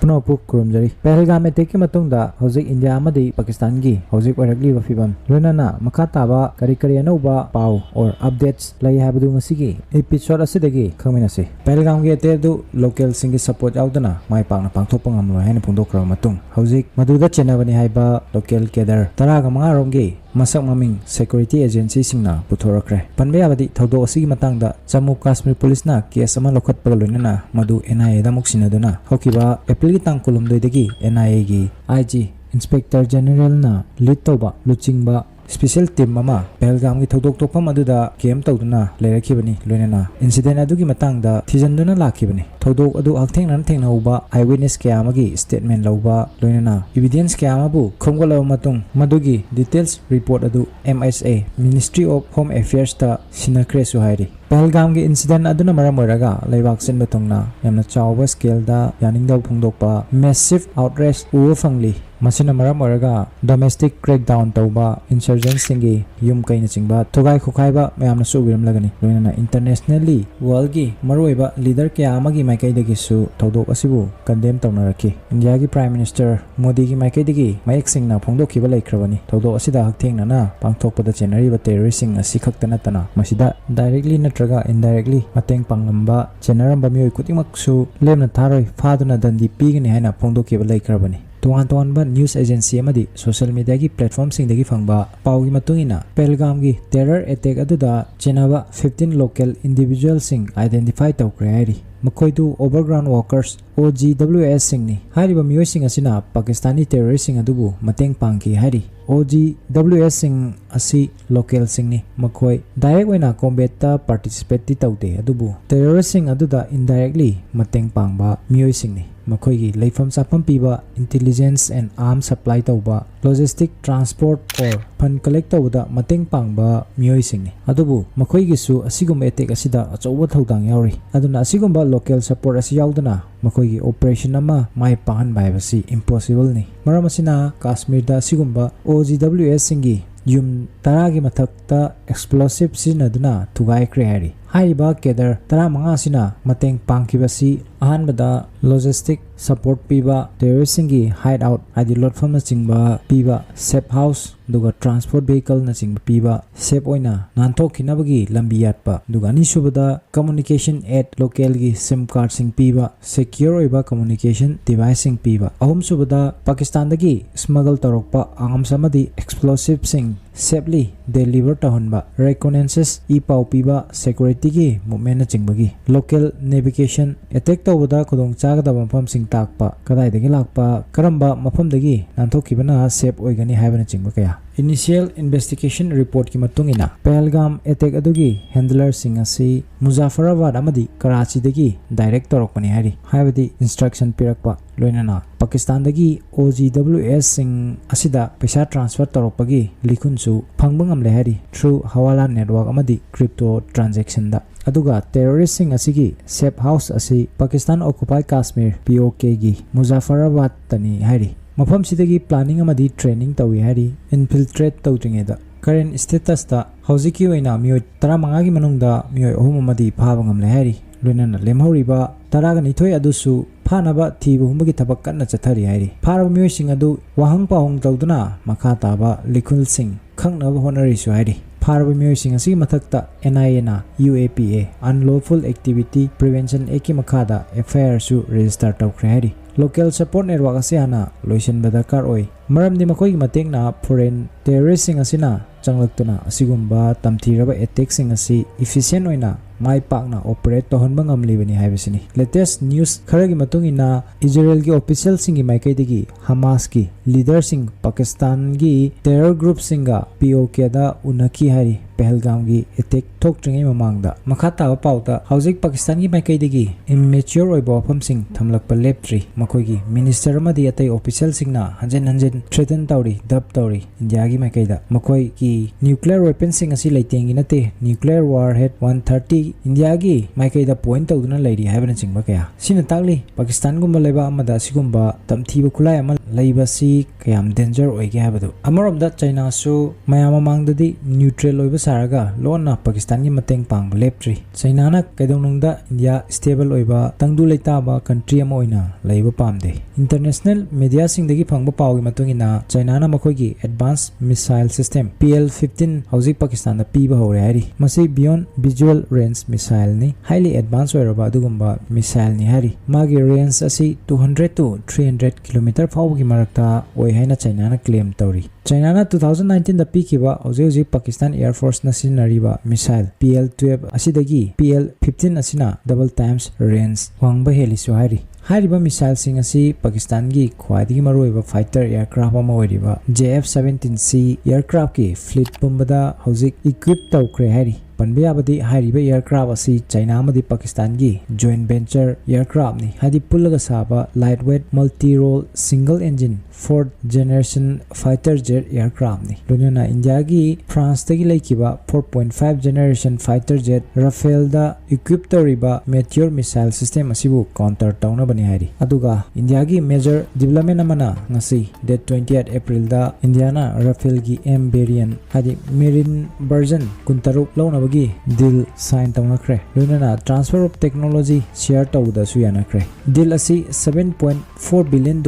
खुनोपु कुरुमजरी Pahalgam attack के मतुंगदा हौजिक India अमदी Pakistan की हौजिक ओइरकली वफिबम लोनना मखा ताबा करी करी अनौबा पाव और अपडेट्स लई हाबदु ngasi एपिसोड असिदगी खमिनसे पहलगाम के अटैक दु लोकल सिंगी सपोर्ट यावदना माय पांगना पांगथोप ngamlo haina phungdokra matung हौजिक मदुदा चेनाबनी हाइबा लोकल केडर तरागा मंगा रोंगे मसक ममिंग सिक्योरिटी एजेंसी सिंगना पुथोरक्रे पनबे याबदी थौदो असि मतंगदा जम्मू कश्मीर पुलिस ना केस अमा लोखतपग लोइनना मदु एनआईए दा मुक्सिनदुना हौकिबा एप्रिल की तांग कुलुमदोइदगी एनआईए की आईजी इंस्पेक्टर जनरल ना लीड तौबा लुचिंगबा स्पेशल टीम अमा पहलगाम की थौदोक तोफम अदुदा केम तौदुना लेरखिबनी लोइनना इंसिडेंट अदुगी मतंगदा थिजनदुना लाखिबनी थौदोक अदु हक्थेंगनान थेंगनौबा आईविटनेस कयामगी स्टेटमेंट लौबा लोइनना एविडेंस कयामबु खोंगोलाव मतुंग मदुगी डिटेल्स रिपोर्ट अदु MSA ministry of home affairs ता सिनक्रे सुहाइरी पहलगाम की इंसिडेंट अदुना मरम ओइरगा लेबाक सिन बतुंगना यामना चावबा स्केल दा यानिंगदाव फुंगदोकपा मैसिव आउटरेच उव फंगली मसिना मरम ओइरगा डोमेस्टिक क्रैकडाउन तौबा इंसर्जेंट्स सिंगी युम कइना चिंगबा थुगाई खुखाइबा मयामना सुबिरम लगनी लोइनना इंटरनेशनली वर्ल्ड की मरुइबा लीडर कया अमगी माइकैदगिसु थौदोक असिबु कंडेम तौनरखि इंडिया की प्राइम मिनिस्टर मोदी की माइकैदगी मयक सिंगना फोंदोखिबा लेख्रबनी थौदोक असिदा हक्थेंगना पांगथोकपदा चेनरिबा टेररिस्ट सिंग असि खक्तना तना मसिदा डायरेक्टली नत्रगा इनडायरेक्टली मतेंग पांगलंबा चेनरंबा मियोय खुदिमक्सु लेमना थारोय फादुना दंदी पीगनी हाइना फोंदोखिबा लेख्रबनी तोान तोानबा न्यूज एजेंसी अमदी सोशल मीडिया की प्लेटफॉर्म सिंगदगी फंगबा पाउगी मतुंगिना पहलगाम की टेरर अटैक अदुदा चेनाबा 15 लोकल इंडिविजुअल सिंग आइडेंटिफाई तौक्रे हाइरी मखोइदु ओवरग्राउंड वर्कर्स OGWS सिंगनी हाइरिबा मियोय सिंग असिना पाकिस्तानी टेररिस्ट सिंग अदुबु मतेंग पांगी हाइरी OGWS सिंग असि लोकल सिंगनी मखोय डायरेक्ट ओइना कॉम्बैट पार्टिसिपेट तौदे अदुबु टेररिस्ट सिंग अदुदा इनडायरेक्टली मतेंग पांगबा मियोय सिंगनी मखोयगी लेफम चाफम पीबा इंटेलिजेंस एंड आर्म सप्लाई तौबा लॉजिस्टिक ट्रांसपोर्ट और फंड कलेक्ट तौबदा मतेंग पांगबा मियोय सिंगनी अदुबु मखोयगिसु असिगुम अटैक असिदा अचौबा थौदांग यावरी अदुना असिगुम लोकल सपोर्ट असि यावदना मखोयगी ऑपरेशन अमा माय पाहन बायबसी इम्पॉसिबल नि मरम असिना कश्मीर दा असिगुम OGWS सिंगी युम तरागी मथक्ता एक्सप्लोसिव सिनदुना थुगाइख्रे हाइरी हाइबा केडर तरा मंगा सिना मतेंग पांगखिबसी अहानबदा लॉजिस्टिक सपोर्ट पीबा टेररिस्ट सिंगी हाइड आउट आदि लोटफम न चिंगबा पीबा सेफ हाउस दुगा ट्रांसपोर्ट व्हीकल न चिंग पीबा सेफ ओइना नानथोखिनबगी लंबी याटपा दुगा अनिसुबदा कम्युनिकेशन एट लोकल की सिम कार्ड सिंग पीबा सिक्योर ओइबा कम्युनिकेशन डिवाइस सिंग पीबा अहुमसुबदा पाकिस्तान दगी स्मगल तौरक्पा आर्म्स अमदी एक्सप्लोसिव सिंग सेफली डिलीवर तहनबा रेकॉनेंसेस ई पाउ पीबा सिक्योरिटी की मूवमेंट न चिंगबगी लोकल नेविगेशन अटैक तौबदा खुदोंग चागदबा मफम सिंग ताकपा कदाइदगी लाकपा करंबा मफमदगी नानथोखिबना सेफ ओइगनी हाइबना चिंगबा कया इनिशियल इन्वेस्टिगेशन रिपोर्ट की मतुंगिना पहलगाम अटैक अदुगी हैंडलर सिंग असि मुजफ्फराबाद अमदी कराची दगी डायरेक्ट तौरकपनी हाइरी हाइबदी इंस्ट्रक्शन पिरकपा लोइनना पाकिस्तान दगी OGWS सिंग असिदा पैसा ट्रांसफर तौरकपगी लिखुनसु फंगबा ngamle हाइरी थ्रू हवाला नेटवर्क अमदी क्रिप्टो ट्रांजैक्शन दा अदुगा टेररिस्ट सिंग असिगी सेफ हाउस असि पाकिस्तान ऑक्युपाइड कश्मीर POK गी मुजफ्फराबाद तनी हाइरी मफम सिदगी प्लानिंग अमदी ट्रेनिंग तौई हाइरी इन्फिल्ट्रेट तौद्रिङेदा करेंट स्टेटस दा हौजिकी ओइना मियोय 15 की मनुंगदा मियोय 3 अमदी फाबा ngamle हाइरी लोइनना लेमहौरिबा 12 अदुसु फानबा थीब हुमगी थबक कन्ना चथरी हाइरी फारब मियोय सिंग अदु वाहंग पाहंग तौदुना मखा ताबा लिखुल सिंग खंगनब होनरिसु हाइरी फारब मियोय सिंग असि मथक्ता NIA ना UAPA अनलॉफुल एक्टिविटी प्रिवेंशन एकी मखादा FIR सु रजिस्टर तौख्रे हाइरी लोकल सपोर्ट नेटवर्क असे हाना लोइसन दरकार ओइ मरमदि मखोई मतेंगना फॉरेन टेररिस्ट सिंग असिना चंगलक्तुना असिगुम्बा तमथीरबा अटैक सिंग असि इफिशिएंट ओइना माय पाकना ऑपरेट तोहनबा ngamlibani हाइबसिनी लेटेस्ट न्यूज खरगी मतुंगिना इजराइल की ऑफिशियल सिंगी माइकैदगी हमास की लीडर सिंग पाकिस्तान की टेरर ग्रुप सिंगा POK दा उनकी हाइरी पहलगाम की अटैक थोक्ट्रिङै ममांगदा मखाता पाउता हौजिक पाकिस्तान की माइकैदगी इमेच्योर ओइबा वफम सिंग थमलकपा लेप्ट्री मखोइगी मिनिस्टर अमदी अतै ऑफिशियल सिंगना हंजन थ्रेटन तौरी दब तौरी इंडिया की माइकैदा मखोइ की न्यूक्लियर वेपन सिंग असि लैतेंगी नते न्यूक्लियर वारहेड 130 इंडिया की माइकईदा पॉइंट तौदुना लैरी हाइबना चिंगबा कया सिना ताकली पाकिस्तान गुम्बा लेबा अमदा सिगुम्बा तमथीबा खुलाई अमा लैबसी कयाम डेंजर ओइगे हाइबदु अमरोमदा चाइना सु मयाम ममांगददी न्यूट्रल ओइबा सारागा लोना पाकिस्तान की मतंग पांग लेप्ट्री चाइना ना कैदोंनुंगदा इंडिया स्टेबल ओइबा तंगदु लेताबा कंट्री अमा ओइना लैबा पामदे इंटरनेशनल मीडिया सिंगदगी फंगबा पावगी मतुंगिना चाइना ना मखोइगी एडवांस मिसाइल सिस्टम PL-15 हौजिक पाकिस्तान दा पीबा हौरे हाइरी मसी बियॉन्ड विजुअल रेंज मिसाइल नि हाईली एडवांस ओइरबा अदुगुम्बा मिसाइल नि हाइरी मागी रेंज असी 200 to 300 किलोमीटर फावगी मरक्ता ओइ हाइना चाइना ना क्लेम तौरी चाइना ना 2019 दा पीखिबा हौजिक पाकिस्तान एयर फोर्स ना सिनरीबा मिसाइल PL-12 असिदगी PL-15 असिना डबल टाइम्स रेंज वांगबा हेलिसु हाइरी हाइरिबा मिसाइल सिंग असी पाकिस्तान की ख्वाइदगी मरुइबा फाइटर एयरक्राफ्ट अमा ओइरिबा JF-17C एयरक्राफ्ट की फ्लीट पुंबदा हौजिक इक्विप तौख्रे हाइरी पनबे याबदी हाइरिबा एयरक्राफ्ट असी चाइना अमदी पाकिस्तान की जॉइंट वेंचर एयरक्राफ्ट नि हादि पुल्लगा साबा light weight multi role single engine 4th generation fighter jet aircraft ni लोना इंडिया की फ्रांस तगी लेकिबा 4.5 generation fighter jet Rafale da equipped तौरिबा मेट्योर मिसाइल सिस्टम असिबु काउंटर तौना बनि हाइरी अदुगा इंडिया की मेजर डेवलपमेंट अमना ngasi date 28 April da India ना Rafale की M variant हादि मेरिन वर्जन 16 लौनबगी डील साइन तौनख्रे लोना ट्रांसफर ऑफ टेक्नोलॉजी शेयर तौदा सुयानख्रे डील असी $7.4 billion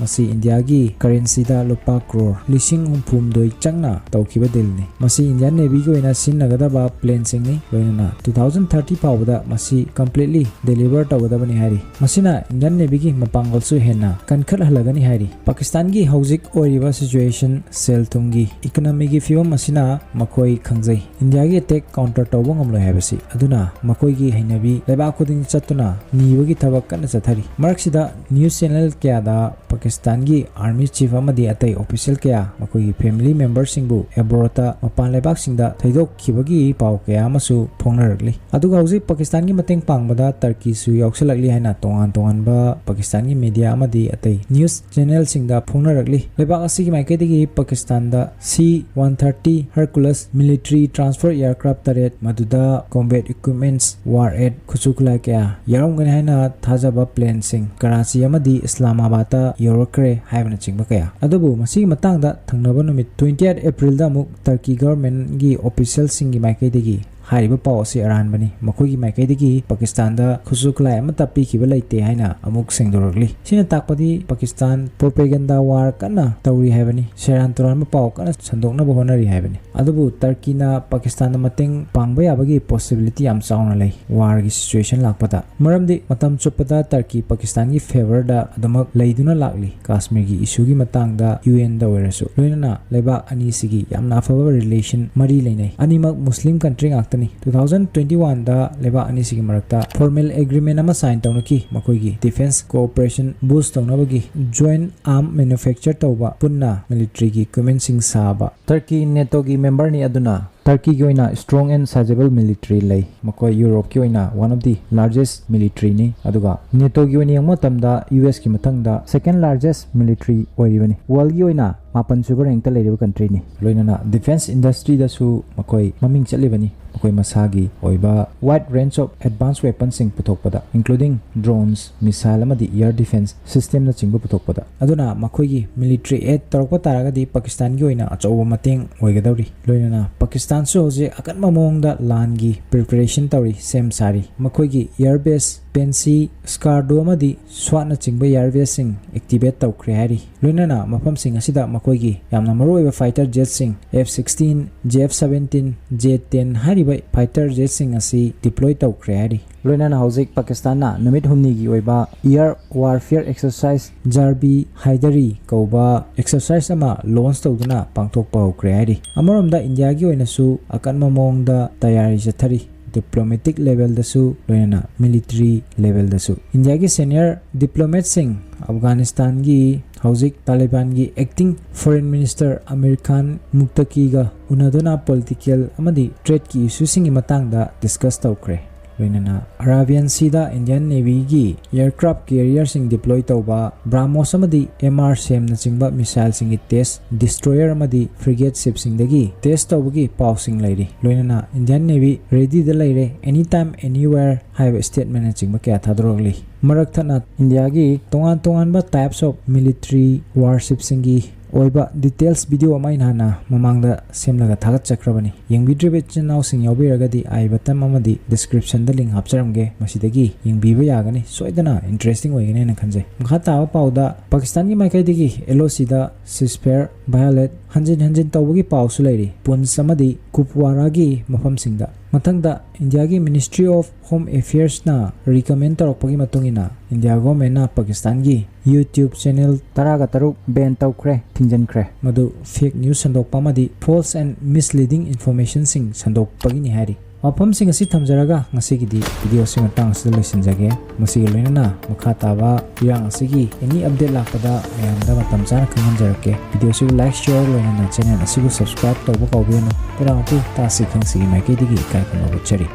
मसी इंडिया की करेंसी दा लुपा करोड़ लिसिंग हुमफुमदोई चंगना तौखिबा दिल नि मसी इंडियन नेवी की ओइना सिनगदबा प्लेन सिंग नि लोइना 2030 फावदा मसी कंप्लीटली डिलीवर तौगदबनि हाइरी मसिना इंडियन नेवी की मपांगलसु हेना कनखत हलगनि हाइरी पाकिस्तान की हौजिक ओइरिबा सिचुएशन सेल तुंगी इकोनॉमी की फिवम मसिना मखोई खंगजै इंडिया की अटैक काउंटर तौबो ngमलो हाइबसी अदुना मखोई की हैनबी लेबा खुदिंग चतुना नीबगी थबक कन चथरी मरक्सिदा न्यूज़ चैनल क्यादा पाकिस्तान की आर्मी चीफ अमदी अतै ऑफिशियल क्या मखोई फैमिली मेंबर सिंगबु एब्रोता मपान लेबाक सिंगदा थैदोक खिबगी पाव कया मसु फोंगनरगली अदुगा हौजिक पाकिस्तान की मतंग पांगबदा टर्की सु यावसलगली हाइना तोंगान तोंगानबा पाकिस्तान की मीडिया अमदी अतै न्यूज़ चैनल सिंगदा फोंगनरगली लेबाक असि की माइकेदगी पाकिस्तान दा C-130 Hercules military transfer aircraft तरेट मदुदा कॉम्बैट इक्विपमेंट्स वार एड खुचुखला क्या यारंगन हाइना थाजाबा प्लेन सिंग कराची अमदी इस्लामाबाद योरक्रे हाइबना चिंगबा कया अदुबु मसी मतंगदा थंगनबा नुमित 28 April दा मुक टर्की गवर्नमेंट की ऑफिशियल सिंगी माइकेदगी हारिबा पाव से अरानबनी मखोगी माइकेदगी पाकिस्तान दा खुसुखलाय अमता पीखिबा लैते हाइना अमुक सेंगदोरगली सिना ताकपदी पाकिस्तान प्रोपेगेंडा वार कन्ना तौरी हाइबनी सेरान तुरान पाव कन्ना संदोकना होनरी हाइबनी अदुबु टर्कीना पाकिस्तान मतंग पांगबा याबगी पॉसिबिलिटी याम चाउना लै वार की सिचुएशन लाकपदा मरमदी मतम चुपदा टर्की पाकिस्तान की फेवर दा अदमक लैदुना लाकली कश्मीर की इशू की मतंगदा UN दा ओइरसु लोइना लेबा अनी सिगी यामना फबा रिलेशन मरी लेनै अनिमक मुस्लिम कंट्री गाक्तनी 2021 दा लेबा अनी सिगी मरक्ता फॉर्मल एग्रीमेंट अमा साइन तौनकी मखोइगी डिफेंस कोऑपरेशन बूस्ट तौनबगी जॉइंट आर्म मैन्युफैक्चर तौबा पुन्ना मिलिट्री की इक्विपमेंट सिंग साबा टर्की नेटो की मेंबर नि अदुना टर्की की ओइना स्ट्रॉन्ग एंड साइजेबल मिलिट्री लै मकोई यूरोप की ओइना one of the largest military नि अदुगा नेटो की ओइना मतमदा US की मतंगदा सेकंड लार्जेस्ट मिलिट्री ओइबनी वर्ल्ड की ओइना मापन सुपर रैंक लेरिबा कंट्री नि लोइना डिफेंस इंडस्ट्री दसु मकोई ममिंग चलिबनी मकोई मसागी ओइबा wide range of advance weapon सिंग पुथोकपदा इंक्लूडिंग ड्रोन्स मिसाइल अमदी एयर डिफेंस सिस्टम न चिंग पुथोकपदा अदुना मकोई मिलिट्री एड तौरप तारगदी पाकिस्तान की ओइना अचौबा मतेंग ओइगदौरी लोइना पाकिस्तान सु होजे अकन ममोंगदा लान की प्रिपरेशन तौरी सेम सारी मकोई एयरबेस पेंसी स्कार्डो अमदी स्वाना चिंग एयरबेस सिंग एक्टिवेट तौख्रे हारी लोइना मफम सिंग असिदा मकोई यामना मरुइबा फाइटर जेट सिंग F-16 JF-17 J-10 हारिबा फाइटर जेट सिंग असि डिप्लॉय तौख्रे हारी लोइना हौजिक पाकिस्तान ना नमित हुमनी की ओइबा एयर वारफेयर एक्सरसाइज जारबी हाइदरी कौबा एक्सरसाइज अमा लॉन्च तौदुना पांगथोकपा होख्रे हारी अमरोमदा इंडिया की ओइनासु अकन ममोंगदा तयारी जथरी डिप्लोमेटिक लेवल दसु लोइना मिलिट्री लेवल दसु इंडिया की सीनियर डिप्लोमेट सिंग अफगानिस्तान की हौजिक तालिबान की acting foreign minister Amir Khan मुक्तकीगा उनादुना पॉलिटिकल अमदी ट्रेड की इशू सिंग मतंगदा डिस्कस तौख्रे loinana Arabian Sea da Indian Navy gi aircraft carrier sing deploy tawba BrahMos amadi MR sem na chingba missile sing test Destoyer amadi frigate ship sing dagi test tawbagi paw sing lairi loinana Indian Navy ready da laire anytime anywhere high statement na chingba kya thadrogli marak thana India gi tongan ba types of military warships singi oiba details video amai nana mamangda semlaga thagat chakrabani yengbidribe channel sing yobiragadi ai batam amadi description da link hapcharamge masidagi yengbiba yagani soidana interesting oigane na khanje mkha tawa pauda Pakistan gi maikai digi LOC da ceasefire violate hanjin tawbagi paw su lairi Punch amadi Kupwara gi mafam singda mathangda India gi Ministry of Home Affairs na recommend tarokpagi matungina India government na Pakistan gi YouTube channel taraga taruk ban tawkre thingjankre madu fake news sandokpa amadi false and misleading information sing sandokpagi ni hari wafam sing asi thamjaraga ngasigi video sing tang asida loisinjage masigi loinana makha taba yang asigi any update lakpada ayamda matam chana khanjanjarake video sig like share loinana channel asigu subscribe tawba kawbeno tara atu Tasi Khangsi mai ke digi kai kono chari